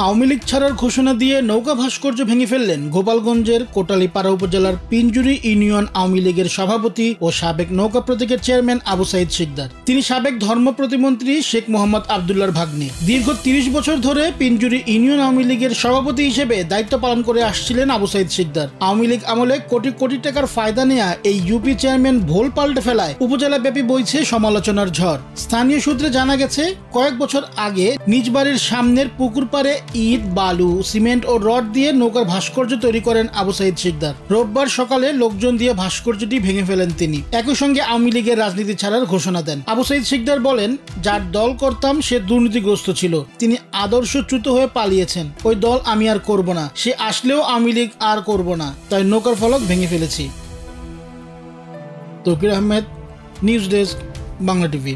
আওয়ামী লীগ ছাড়ার ঘোষণা দিয়ে নৌকা ভাস্কর্য ভেঙে ফেললেন গোপালগঞ্জের কোটালীপাড়া উপজেলার পিঞ্জুরি ইউনিয়ন আওয়ামী লীগের সভাপতি ও সাবেক নৌকা প্রতীকের চেয়ারম্যান আবু সাইদ শিকদার। তিনি সাবেক ধর্ম প্রতিমন্ত্রী শেখ মোহাম্মদ আবদুল্লাহর ভাগ্নে। দীর্ঘ ৩০ বছর ধরে পিঞ্জুরি ইউনিয়ন আওয়ামী লীগের সভাপতি হিসেবে দায়িত্ব পালন করে আসছিলেন আবু সাইদ শিকদার। আওয়ামী লীগ আমলে কোটি কোটি টাকার ফায়দা নেয়া এই ইউপি চেয়ারম্যান ভোল পাল্টে ফেলায় উপজেলা ব্যাপী বইছে সমালোচনার ঝড়। স্থানীয় সূত্রে জানা গেছে, কয়েক বছর আগে নিজ বাড়ির সামনের পুকুর পাড়ে ইট, বালু, সিমেন্ট ও রড দিয়ে নৌকার ভাস্কর্য তৈরি করেন আবু সাইদ শিকদার। রোববার সকালে লোকজন দিয়ে ভাস্কর্যটি ভেঙে ফেলেন তিনি। একই সঙ্গে আওয়ামী লীগের রাজনীতি ছাড়ার ঘোষণা দেন। আবু সাইদ শিকদার বলেন, যার দল করতাম সে দুর্নীতিগ্রস্ত ছিল, তিনি আদর্শচ্যুত হয়ে পালিয়েছেন। ওই দল আমি আর করব না, সে আসলেও আওয়ামী লীগ আর করব না, তাই নৌকার ফলক ভেঙে ফেলেছি। Toukir Ahmed, news desk, Bangla TV.